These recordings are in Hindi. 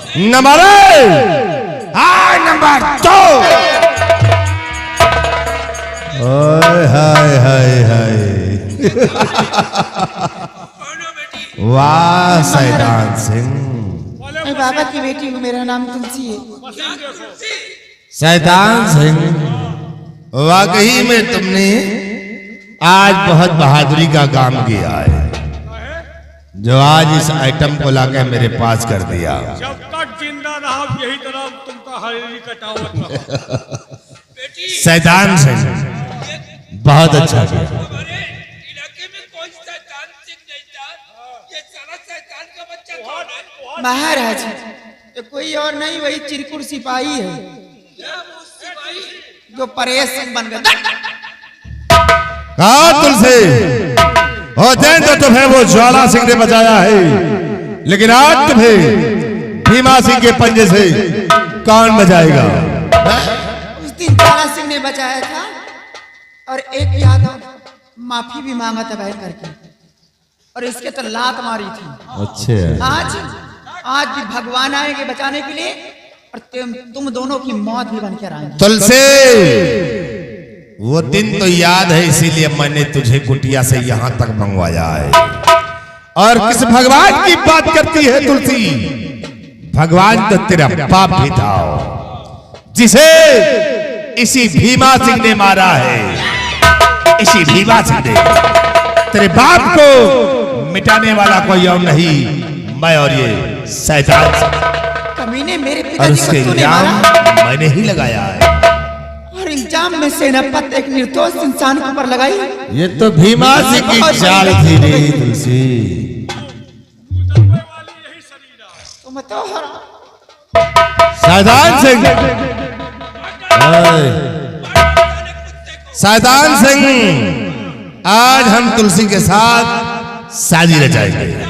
Number number 2। हाय हाय हाय वाह सैतान सिंह। बाबा की बेटी हूँ, मेरा नाम तुलसी है। सैतान सिंह, वाकई में तुमने आज बहुत बहादुरी का काम किया है जो आज इस आइटम को लाकर मेरे पास कर दिया। जब तक जिंदा रहा यही तरह तुमका हरी कटावत रहा। सैतान सिंह बहुत अच्छा किया। इलाके में कौन शैतान सिंह नहीं था? ये सारा शैतान का बच्चा कौन है? महाराज, ये कोई और नहीं, वही चिरकुट सिपाही है जो परेश सिंह बन गया। कहा तुलसी, होते तो तुम्हें वो ज्वाला सिंह ने बचाया है, लेकिन आज तुम्हें भीमा सिंह के पंजे से कौन बचाएगा? उस दिन ज्वाला सिंह ने बचाया था और एक यादव माफी भी मांगा था बहन करके, और इसके तो लात मारी थी। अच्छा, आज भी भगवान आएंगे बचाने के लिए और तुम दोनों की मौत भी बनकर आएंगे। तुलसी, वो दिन तो याद है, इसीलिए मैंने तुझे कुटिया से यहाँ तक मंगवाया है। और किस भगवान की बात करती है तुलसी? भगवान तो तेरा बाप भी था, जिसे इसी भीमा सिंह ने मारा है। इसी भीमा सिंह ने तेरे बाप को मिटाने वाला कोई और नहीं, मैं और ये शैतान कमीने मेरे और पिताजी उसके को तूने इल्जाम मारा मैंने ही लगाया है। और इल्जाम में सेनापति एक निर्दोष इंसान के ऊपर लगाई। ये तो भीमा सिंह की चाल थी रे तुलसी। तुम तो शैतान सिंह, शैतान सिंह, आज हम तुलसी के साथ शादी रचाएंगे।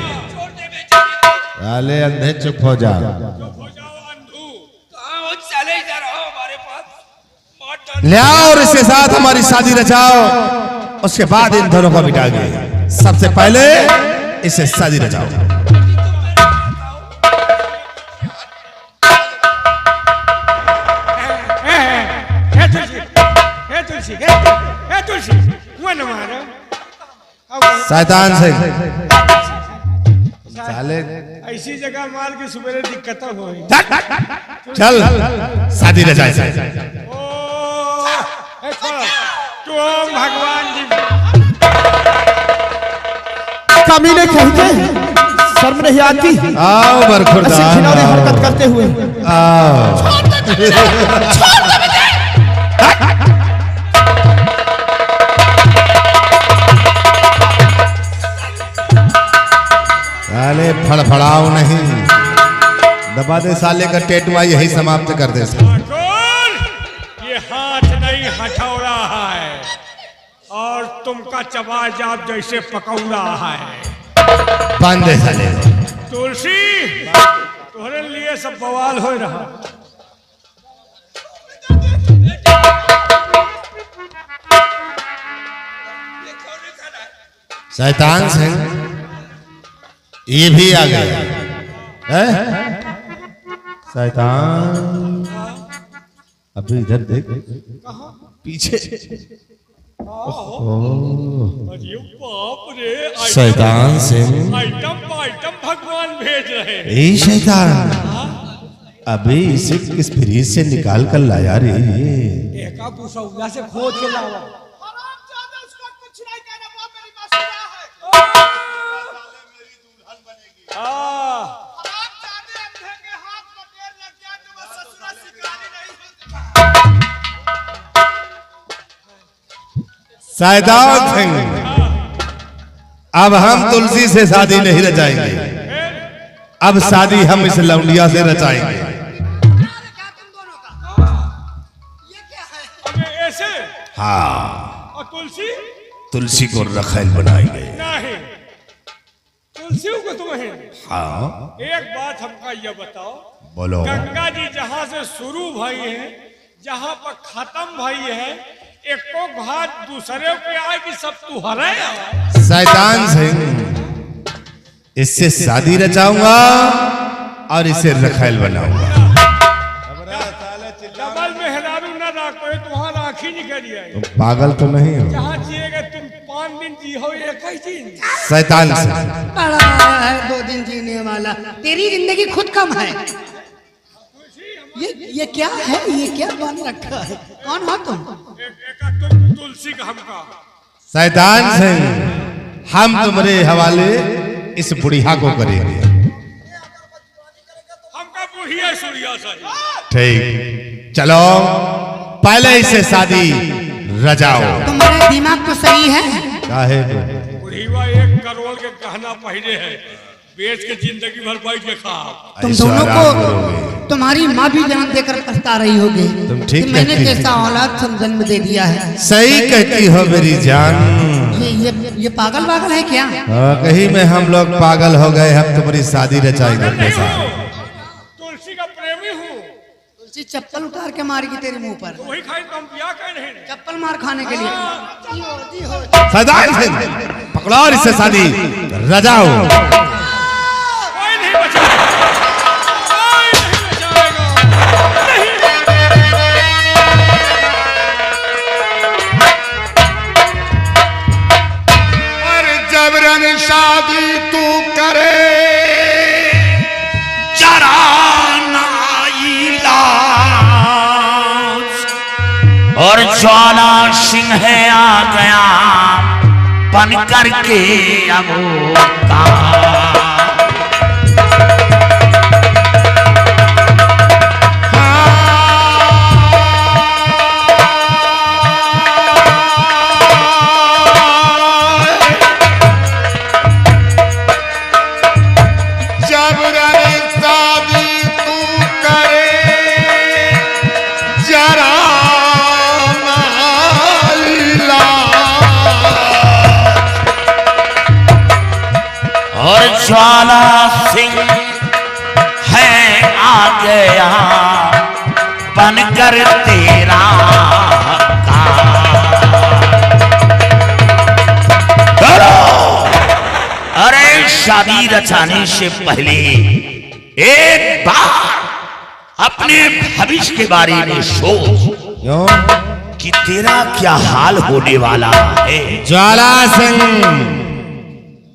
अले अंधे चुप हो जा। ले आओ और इसके साथ हमारी शादी रचाओ, उसके बाद इन दोनों को मिटाएंगे। सबसे पहले इसे शादी रचाओ। शैतान सिंह, साले ऐसी जगह मार के सुबह दिक्कत हो। चल शादी रचाए। तुम भगवान जी कमीने कहते शर्म नहीं आती? आओ बरखुरदार, घिनौनी हरकत करते हुए। आओ। साले फड़फड़ाओ नहीं, दबा दे साले का टेटुआ, यही समाप्त कर दे। ये हाथ नहीं हथौड़ा है और तुमका चबाजाब जैसे पकौड़ा है। बांध दे साले। तुलसी, तुम्हारे लिए सब बवाल हो रहा। शैतान सिंह, ये भी आ गया है? शैतान, अभी इधर देख, पीछे। अरे बाप रे, शैतान सिंह, आइटम भगवान भेज रहे हैं। ए शैतान, अभी इसे किस फ्रीज से निकाल कर लाया रे? एका पुसौला से खोद के लावा। शैतान सिंह, अब हम तुलसी से शादी नहीं रचाएंगे, अब शादी हम इस लौंडिया से रचाएंगे। ऐसे? हाँ, और तुलसी? तुलसी को रखेल बनाएंगे। नहीं, तुलसी को तुम्हें? हाँ, एक बात हमका ये बताओ, बोलो। गंगा जी जहाँ से शुरू भई है, जहाँ पर खत्म भई है, एको घाट दूसरे पे आए कि सब तुहरे? शैतान सिंह, इससे शादी रचाऊंगा और इसे रखेल बनाऊंगा। डबल मेहरारू न राखो तुहां राखी नहीं करिए। तुम पागल तो नहीं हो? जहाँ जिएगा तुम 5 दिन जी हो 21 दिन। शैतान से बड़ा है 2 दिन जीने वाला, तेरी जिंदगी खुद कम है। ये क्या है, ये क्या बन रखा है, कौन हो तुम? तुम तुलसी का हमका शैतान सिंह, हम तुम्हारे हवाले इस बुढ़िया को करेंगे। हमका बुढ़िया सूर्या सा ठीक, चलो पहले इसे शादी रजाओ। तुम्हारे दिमाग तो सही है। काहे बुढ़ीवा 1 करोड़ के गहना पहने है, बेच के जिंदगी भर पाई के खा। तुम दोनों को तुम्हारी माँ भी जन्म देकर पछता रही होगी। तुम ठीक कि मैंने कहती हो। कैसा औलाद जन्म दे दिया है। सही कहती हो मेरी जान। ये पागल पागल है क्या? कहीं में हम लोग पागल हो गए, हम तुम्हारी शादी रचाएंगे अपने साथ। तुलसी का प्रेमी हूँ। तुलसी चप्पल उतार के मारेगी तेरे मुंह पर। वही खाई तो हम ब्याह कह रहे हैं। चप्पल मार खाने के लिए। शैतान सिंह, पकड़ो और इससे शादी रजाओ। कोई नहीं बचाएगा, कोई नहीं बचाएगा। और जबरन शादी तू करे और ज्वाला सिंह आ गया बन करके अवतार। और ज्वाला सिंह है आ गया बनकर तेरा अरे शादी रचाने से पहले एक बार अपने भविष्य के बारे में सोच कि तेरा क्या हाल होने वाला है। ज्वाला सिंह,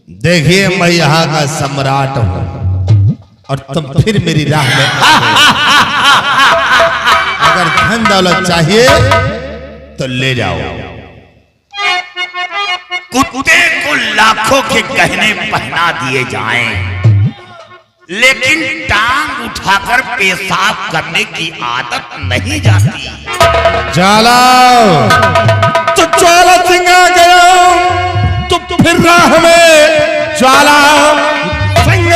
देखिए मैं यहाँ का सम्राट हूँ और तुम फिर मेरी राह में अगर धन दौलत चाहिए तो ले जाओ। कुत्ते को लाखों के गहने पहना दिए जाएं, लेकिन टांग उठाकर पेशाब करने की आदत नहीं जाती। ज्वाला, तो ज्वाला सिंह आ गया तो फिर राह में ज्वाला सिंह।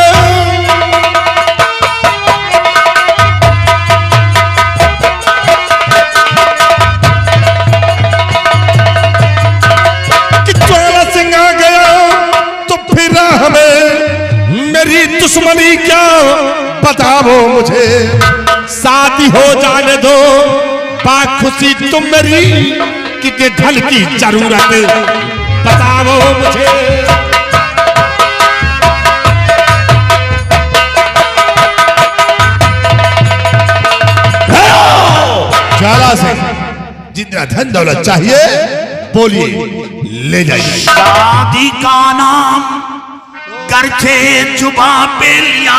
कि ज्वाला सिंह आ गया तो फिर राह में मेरी दुश्मनी क्या बताओ मुझे। शादी हो जाने दो, बाखुशी तुम मेरी, कितने धन की जरूरत बताओ मुझे। ज्वाला सिंह, जितना धन दौलत चाहिए बोलिए, ले जाइए। शादी का नाम करके जुबा पे लिया,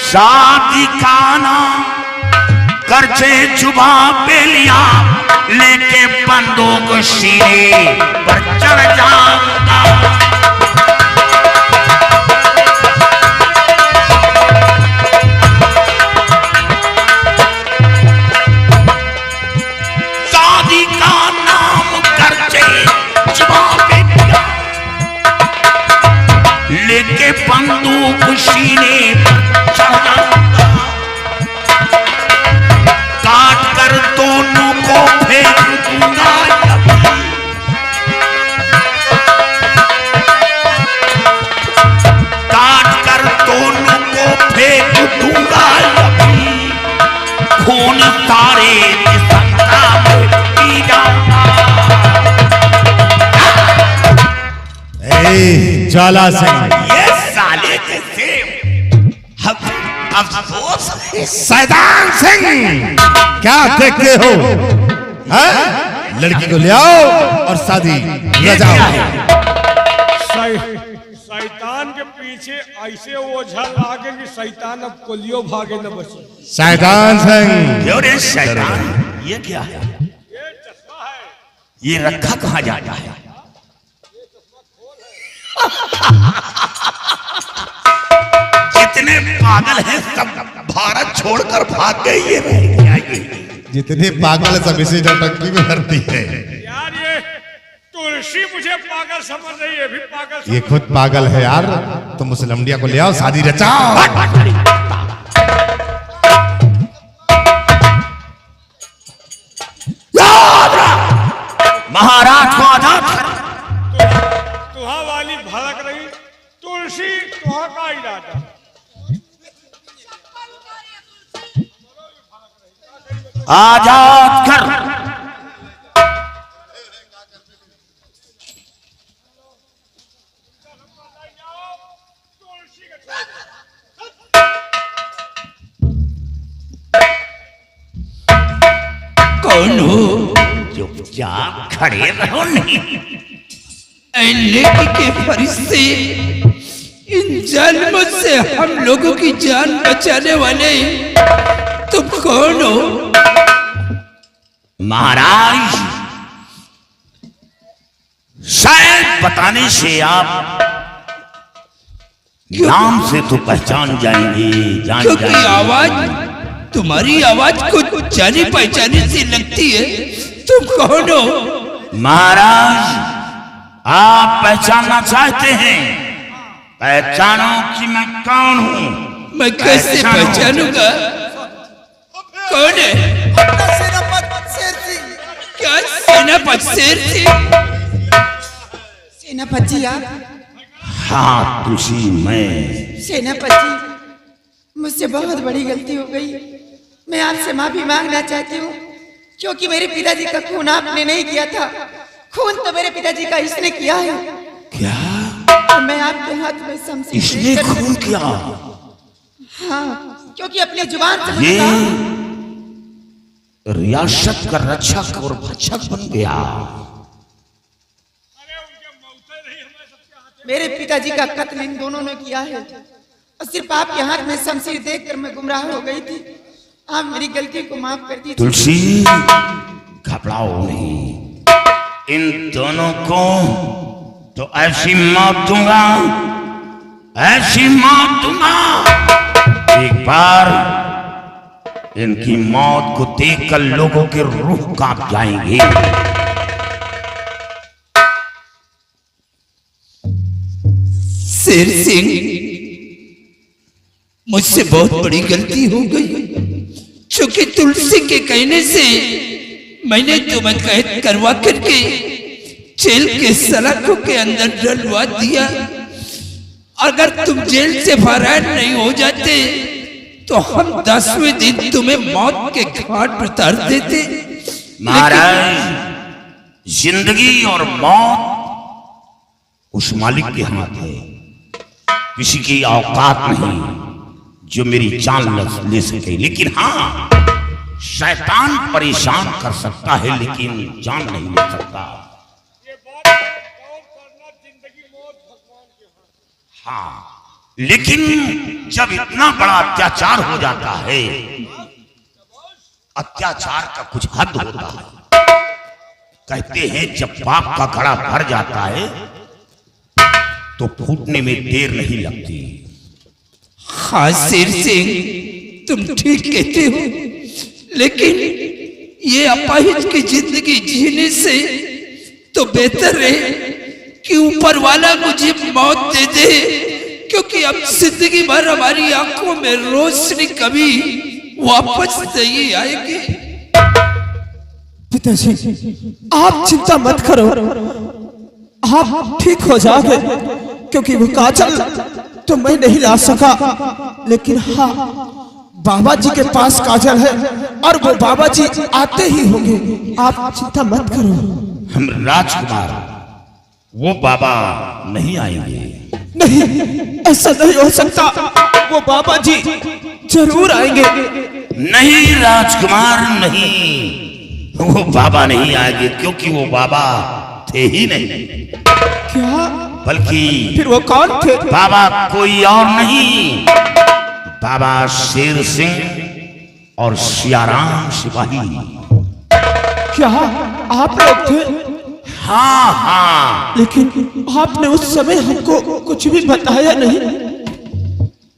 शादी का नाम करके जुबा पे लिया, लेके बंदूक सीने पर चढ़ जाऊंगा। शादी का नाम करके जुबा पे लिया, लेके बंदूक सीने पर चढ़ जाऊंगा। काट कर दोनों को फेंक दूंगा, काट कर दोनों को फेंक दूंगा। खून तारे संता में पी जाऊंगा। ज्वाला सिंह, ये साले कैसे अफसोस है। शैतान सिंह, क्या देखते हो? हैं? लड़की को ले आओ और शादी ये रचाओ। क्या है? शैतान के पीछे ऐसे ओझा लागे कि शैतान अब कोलियो भागे न बचे। शैतान सिंह, क्यों रे शैतान, ये क्या है? ये चश्मा है। ये रखा कहाँ जाता है? जितने पागल हैं सब भारत छोड़कर भाग गए, ये रह गया ये। जितने पागल सब इसी नौटंकी में भरती है। यार ये तुलसी मुझे पागल समझ रही है, भी पागल ये समझ खुद पागल है यार। तुम उस लमडिया को ले आओ, शादी रचाओ। महाराज को आजाद कर। तुहा वाली भड़क रही तुलसी, तुहा का इरादा। आजाद कर। कौन हो? चुपचाप खड़े रहो नहीं। लेकी के फरिश्ते, इन जालिमों से हम लोगों की जान बचाने वाले तुम कौन हो? महाराज, शायद बताने से आप नाम से तो पहचान जाएंगे, जान क्योंकि जाएंगे। आवाज, तुम्हारी आवाज को जानी पहचानी सी लगती है। तुम कौन हो? महाराज, आप पहचानना चाहते हैं? पहचानो कि मैं कौन हूं। मैं कैसे पहचानूंगा? कौन है? सेनापति शेर सिंह। क्या सेनापति शेर सिंह? सेनापति आप? हाँ तुलसी, मैं। सेनापति, मुझसे बहुत बड़ी गलती हो गई। मैं आपसे माफी मांगना चाहती हूँ, क्योंकि मेरे पिताजी का खून आपने नहीं किया था। खून तो मेरे पिताजी का इसने किया है। क्या? और मैं आपके हाथ में शमशीर इसने देकर- खून किया? हाँ, क्योंकि अपनी जुबान से मुझे ये कहा, रियासत का रक्षक और भक्षक बन गया। मेरे पिताजी का कत्ल इन दोनों ने किया है, और सिर्फ आपके हाथ में शमशीर देखकर मैं गुमराह हो गई थी। आप मेरी गलती को माफ कर दीजिए। तुलसी, घबराओ नहीं। इन दोनों को तो ऐसी मौत दूंगा, ऐसी मौत दूंगा। एक बार इनकी मौत को देखकर लोगों के रूह कांप जाएंगे। शेर सिंह, मुझसे बहुत बड़ी गलती हो गई। चूंकि तुलसी के कहने से मैंने तुम्हें कैद करवा करके जेल के सलाखों के अंदर डलवा दिया। अगर तुम जेल से फरार नहीं हो जाते तो हम 10वें दिन तुम्हें मौत के घाट पर उतार देते। महाराज, जिंदगी और मौत उस मालिक के हाथ है। किसी की औकात नहीं जो मेरी जान ले सके। लेकिन हाँ, शैतान परेशान कर सकता है, लेकिन जान नहीं ले सकता। ये बात गौर करना, जिंदगी मौत भगवान के हाथ। हाँ, लेकिन जब इतना बड़ा अत्याचार हो जाता है, अत्याचार का कुछ हद होता है। कहते हैं जब पाप का घड़ा भर जाता है तो फूटने में देर नहीं लगती। हाँ शेर सिंह, तुम ठीक कहते हो, लेकिन ये अपाहिज की जिंदगी जीने से तो बेहतर है कि ऊपर वाला मुझे मौत दे दे, क्योंकि अब जिंदगी भर हमारी आंखों में रोशनी कभी वापस नहीं आएगी। पिताजी, आप चिंता मत करो, आप ठीक हो जाओगे। क्योंकि वो काजल तो मैं नहीं ला सका, लेकिन हाँ, बाबा जी के पास काजल है और वो बाबा जी आते ही होंगे। आप चिंता मत करो। हम राजकुमार, वो बाबा नहीं आएंगे। नहीं, ऐसा नहीं हो सकता। वो बाबा जी जरूर आएंगे। नहीं राजकुमार नहीं, वो बाबा नहीं आएंगे क्योंकि वो बाबा थे ही नहीं। क्या? बल्कि फिर वो कौन थे? बाबा कोई और नहीं, बाबा शेर सिंह और सियाराम सिपाही। क्या आप लोग थे? हाँ हाँ, लेकिन आपने उस समय हमको कुछ भी बताया नहीं।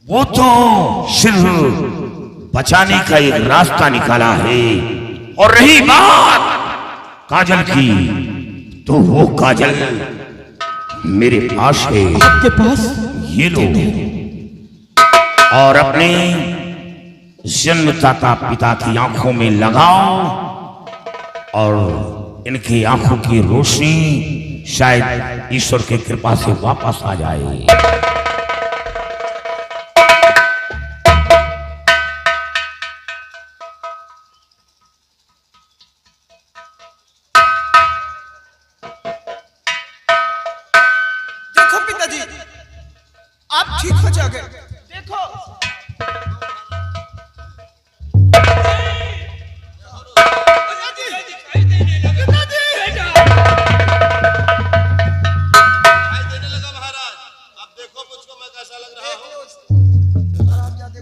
वो तो सिर्फ बचाने का एक रास्ता निकाला है। और रही बात काजल की, तो वो काजल मेरे पास है। आपके पास? ये लो, और अपने जन्मदाता पिता की आंखों में लगाओ, और इनकी आंखों की रोशनी शायद ईश्वर की कृपा से वापस आ जाए। देखो पिताजी, आप ठीक हो जाओगे। देखो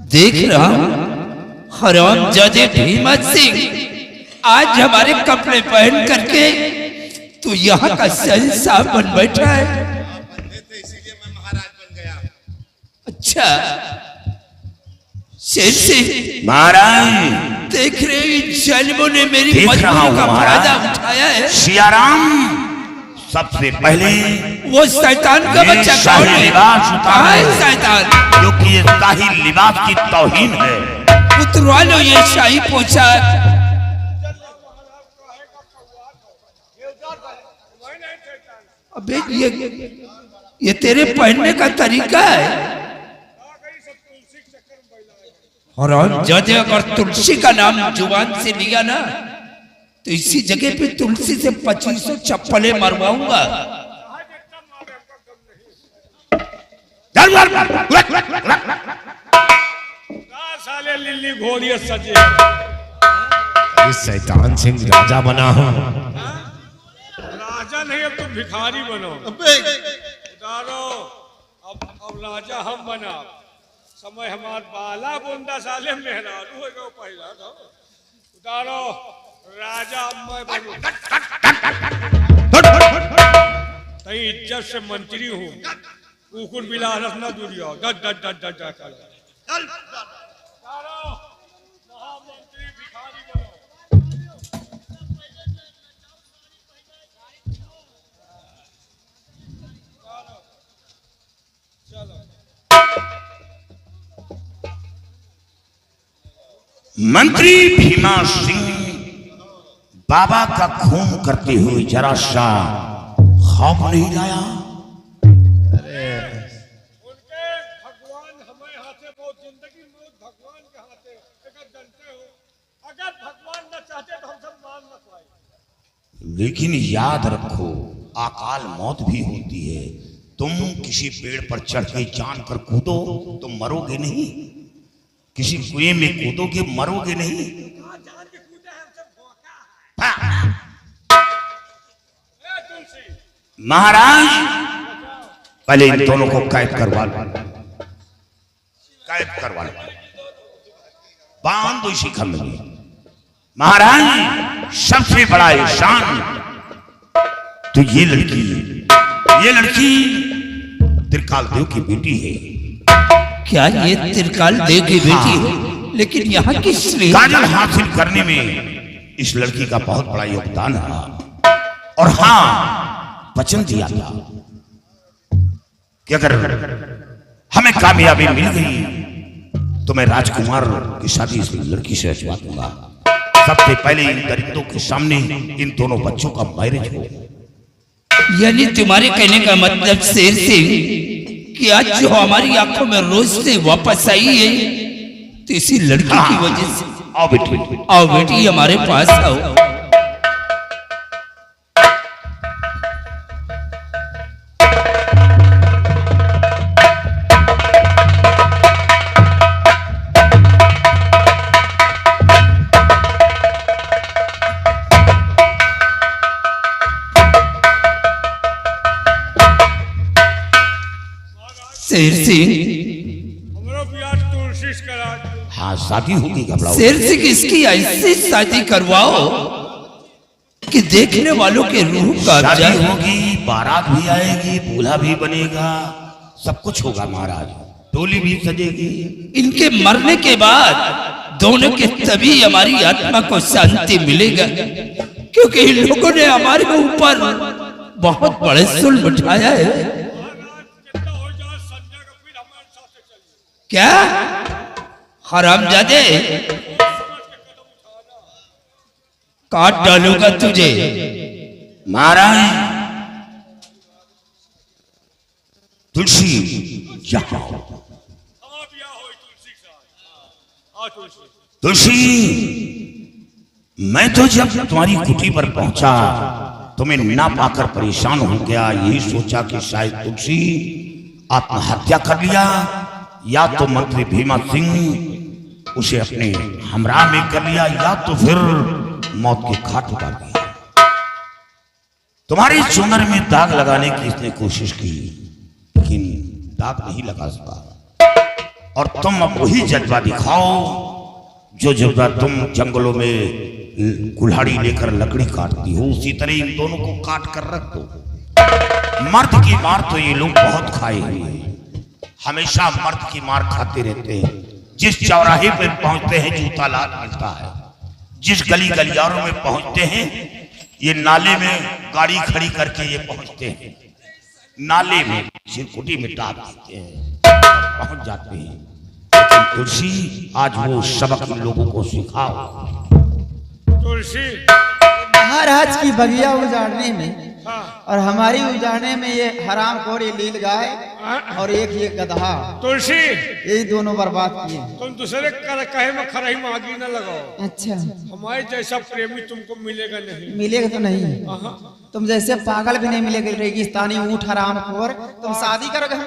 देख रहा हरामजादे भीमत सिंह आज हमारे कपड़े पहन करके तू यहाँ का शहंशाह बन बैठा है। इसीलिए मैं महाराज बन गया। अच्छा शेर सिंह महाराज, देख रहे हो इन जालिमों ने मेरी देख रहा मजबूरी हूं का महाराज। फायदा उठाया है। सियाराम सबसे पहले वो शैतान का ये बच्चा कौन शाही है? लिबास उतारे। कहाँ है शैतान? क्योंकि ये शाही लिबास की तौहीन है। उतरवा लो ये शाही पोशाक। अबे ये तेरे पहनने का तरीका है। और जज अगर तुलसी का नाम जुबान से लिया ना तो इसी जगह पे तुलसी से 2500 चप्पलें मरवाऊंगा। साले लिल्ली घोड़िए सजे। इस शैतान सिंह राजा बना हूं। राजा नहीं, अब तुम भिखारी बनो। उतारो, अब राजा हम बना। समय हमार बाला बुंदा साले मेहरारू है गो पहला था। उतारो, राजा अब मैं बनूं। तई इज्जत से मंत्री हूँ। कुकुर बिलारस न दुरियो। डट डट डट डट डट कर। उतारो, महामंत्री भिखारी बनो। मंत्री भीमा सिंह बाबा का खून करते हुए जरा सा खौफ नहीं लाया। उनके भगवान हमें हाथे बहुत जिंदगी मौत भगवान के हाथे। अगर जानते हो, अगर भगवान न चाहते तो हम सब मान न पाए। लेकिन याद रखो, अकाल मौत भी होती है। तुम किसी पेड़ पर चढ़ के जान कर कूदो तो मरोगे नहीं, किसी कुएं में कूदोगे मरोगे नहीं। महाराज, पहले इन दोनों को कैद करवा लो, कैद करवा लो, बांध दो इसी खंड में। महाराज, सबसे बड़ा एहसान तो ये लड़की त्रिकाल देव की बेटी है। क्या ये त्रिकाल देव की बेटी है? लेकिन यहाँ किस लिए? काजल हासिल करने में इस लड़की का बहुत बड़ा योगदान रहा। और हाँ, वचन दिया था कि अगर हमें कामयाबी मिल गई तो मैं राजकुमार की शादी इस लड़की से रचवा दूंगा। सबसे पहले इन दरिंदों के सामने इन दोनों बच्चों का मैरिज हो। यानी तुम्हारे कहने का मतलब शेर सिंह कि आज जो हमारी आंखों में रोज से वापस आई है तो इसी लड़की की वजह से। आओ बेटी, आओ बेटी हमारे पास आओ। शेर सिंह, हमरो बियाह तुलसी से करा दो। हाँ शादी होगी घबराओ। शेर सिंह इसकी ऐसी शादी करवाओ कि देखने वालों के रूह कांप शादी जाए। होगी, बारात भी आएगी, दूल्हा भी बनेगा, सब कुछ होगा महाराज, डोली भी सजेगी। इनके मरने के बाद दोनों के तभी हमारी आत्मा को शांति मिलेगा, क्योंकि इन लोगों ने हमारे ऊपर बहुत बड़े जुल्म उठाया है। कितना हो जाए संजय का फिर हमारे साथ चलिए। क्या हरामजादे, काट डालूंगा तुझे। महाराज तुलसी यहाँ आओ। हाँ बियाह हो तुलसी के साथ। हाँ तुलसी। तुलसी मैं तो जब तुम्हारी कुटी पर पहुंचा तुम्हें ना पाकर परेशान हो गया, यही सोचा कि शायद तुलसी आत्महत्या कर लिया या तो मंत्री भीमा सिंह उसे अपने हमराह में कर लिया या तो फिर मौत के घाट उतार दिया। तुम्हारी चुनर में दाग लगाने की इसने कोशिश की लेकिन दाग नहीं लगा सका। और तुम अब वही जज्बा दिखाओ जो जज्बा तुम जंगलों में कुल्हाड़ी लेकर लकड़ी काटती हो, उसी तरह इन दोनों को काट कर रख दो। मर्द की मार तो ये लोग बहुत खाए हुए हैं, हमेशा मर्द की मार खाते रहते हैं। जिस चौराहे पर पहुंचते हैं जूता लात मिलता है, जिस गली गलियारों में पहुंचते हैं ये नाले में गाड़ी खड़ी करके ये पहुंचते हैं, नाले में चिरकुटी में डाल देते हैं, पहुंच जाते हैं। लेकिन तुलसी आज वो सबक इन लोगों को सिखाओ। तुलसी। महाराज की बगिया उजाड़ने में हाँ। और हमारी उजाड़ने में ये हराम खोरी लील गाय और एक ये गधा, तुलसी यही दोनों बर्बाद किए। तुम दूसरे कहे में खरही में आगी न लगाओ। अच्छा, हमारे जैसा प्रेमी तुमको मिलेगा नहीं। मिलेगा तो नहीं, तुम जैसे पागल भी नहीं मिलेगा, रेगिस्तानी ऊंट हराम खोर। तुम शादी करोगे?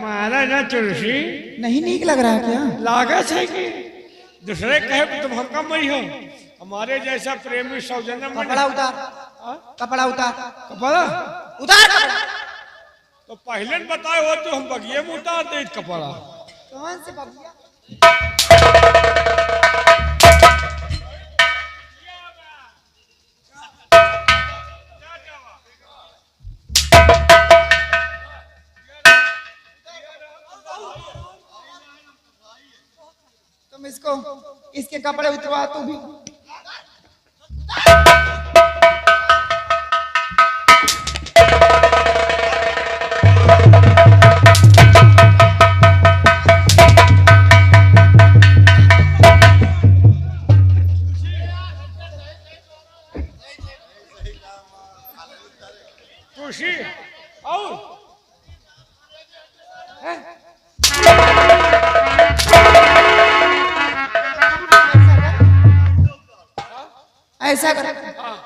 मारा ना तुलसी। नहीं ठीक लग रहा है क्या? लागत है कि दूसरे कहे कि तुम हमका मई हो, हमारे जैसा प्रेमी सौजन्य में कपड़ा उतार, कपड़ा उतार, कपड़ा उतार। तो पहले न बताए हो तो हम बगिए में उतार दे कपड़ा। कौन से बगिया? तुम इसको, इसके कपड़े उतरवा तू भी। तुलसी आओ। ऐसा कर,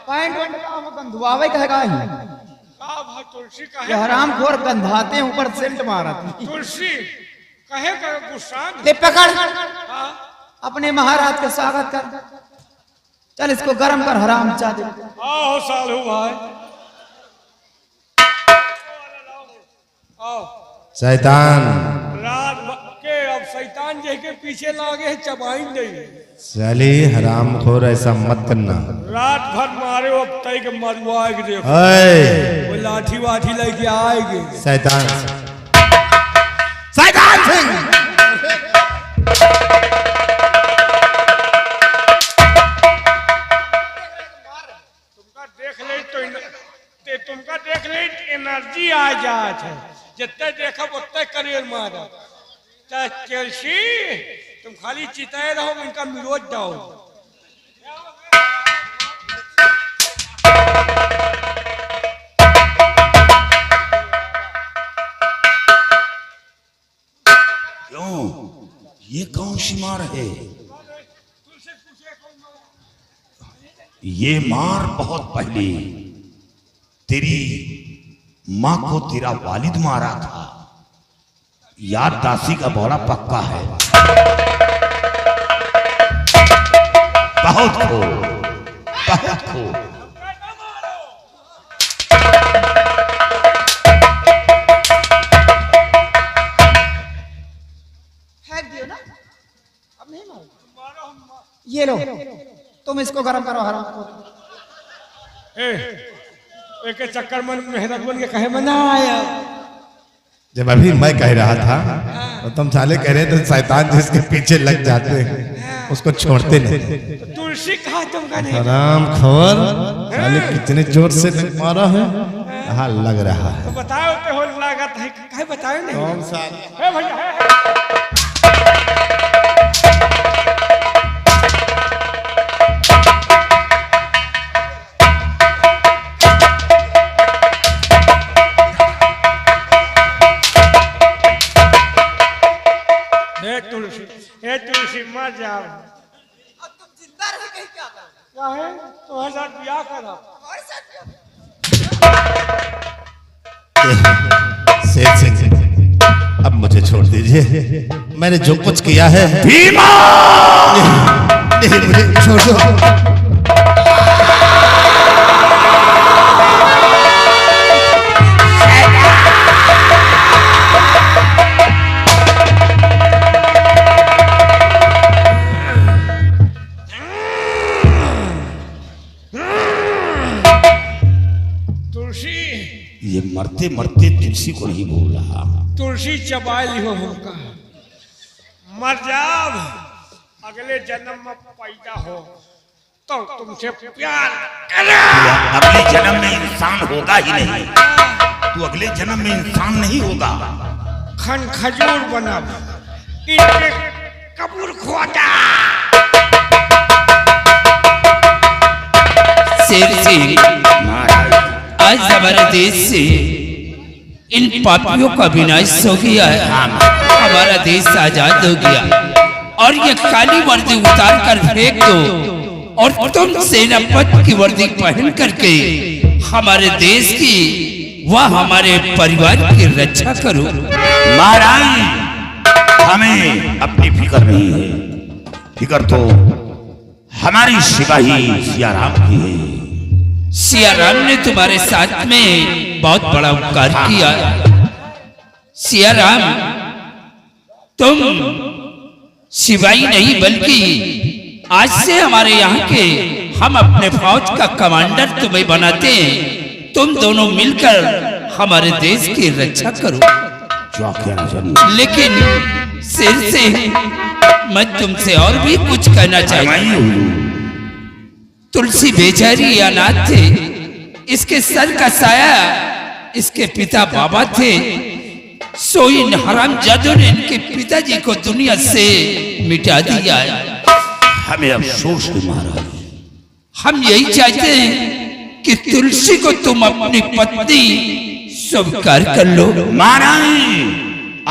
पैंट वैंट का गंधवावे कहेगा ही। का भाई तुलसी ये कहे हराम खोर गंधाते हैं, ऊपर सेंट मारते। तुलसी कहे कर गुस्सा। ले पकड़, हाँ अपने महाराज का स्वागत कर। चल इसको गरम कर, हराम चादे। आओ सालू भाई आओ। शैतान रात के अब शैतान जे के पीछे लागे है चबाइन देंगे। चली हराम खोर, ऐसा मत करना। रात भर मारे अब तय के मरवाएगे देखो। ओए वो लाठी वाठी लेके आएंगे। शैतान, शैतान सिंह तुमका देख ले एनर्जी आ जात है, जितने देखब उतने करियर मारा। चेल्सी तुम खाली चिताए रहो, इनका मिरोज जाओ। क्यों, ये कौन सी मार है? ये मार बहुत पहले तेरी माँ को तेरा वालिद मारा था। याद दासी का बड़ा पक्का है। बहुत खो, बहुत खो। तुम इसको गर्म करो हराम। एक चक्कर में मेहनत बन के कहे मना आया। जब अभी मैं कह रहा था तो तुम साले कह रहे थे शैतान जिसके पीछे लग जाते हैं उसको छोड़ते नहीं। तुलसी कहा तुमका नहीं? हराम खोर साले कितने जोर से मारा है। हाँ लग रहा है। तो बताओ पे हो लागत है कहे बताओ नहीं। कौन सा? है भैया है। हे तुलसी मर जाओ। अब तुम जिंदा रह गई क्या करो? क्या है तुम्हारे साथ ब्याह करा? हमारे साथ शेर सिंह अब मुझे छोड़ दीजिए। मैंने जो कुछ किया है भीमा नहीं मुझे छोड़ दो। ये मरते मरते तुलसी को नहीं भूल रहा। तुलसी चबाई हो हमका। मर जाओ अगले जन्म में पैदा हो तो तुमसे प्यार अगले जन्म में इंसान होगा ही नहीं। तू अगले जन्म में इंसान नहीं होगा। खन खजूर बना इनके कपूर खोटा। शेर सिंह आज हमारे देश से इन पापियों का विनाश हो गया है। हमारा देश आजाद हो गया और ये काली वर्दी उतार कर फेंक दो और तुम सेनापति की वर्दी पहन करके हमारे देश की व हमारे परिवार की रक्षा करो। महाराज हमें अपनी फिक्र नहीं है। फिक्र तो हमारी सिपाही सियाराम की है। सियाराम ने तुम्हारे साथ में बहुत बड़ा उपकार किया। सियाराम तुम सिपाही नहीं बल्कि आज से हमारे यहाँ के हम अपने फौज का कमांडर तुम्हें बनाते हैं। तुम दोनों मिलकर हमारे देश की रक्षा करो। लेकिन शेर सिंह मैं तुमसे और भी कुछ कहना चाहता हूँ। तुलसी बेचारी अनाथ थे। इसके सर का साया इसके पिता बाबा थे। सो इन हरामजादों ने इनके पिताजी को दुनिया से मिटा दिया है। हमें अफसोस है महाराज। हम यही चाहते हैं कि तुलसी को तुम अपनी पत्नी स्वीकार कर लो। महाराज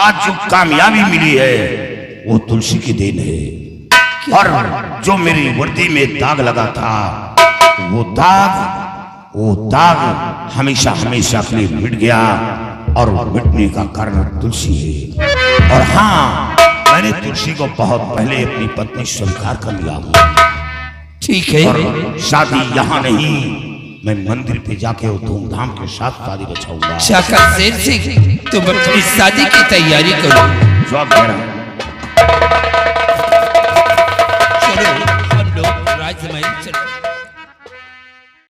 आज जो कामयाबी मिली है वो तुलसी की देन है। और जो मेरी वर्दी में दाग लगा था वो दाग हमेशा हमेशा के लिए मिट गया और मिटने का कारण तुलसी है। और हाँ मैंने तुलसी को बहुत पहले अपनी पत्नी स्वीकार कर लिया हूँ। ठीक है। और शादी यहाँ नहीं मैं मंदिर पे जाके धूमधाम के साथ शादी रचाऊंगा। शाखा शेर सिंह तुम अपनी शादी की तैयारी करो। जो आप कह रहे हैं।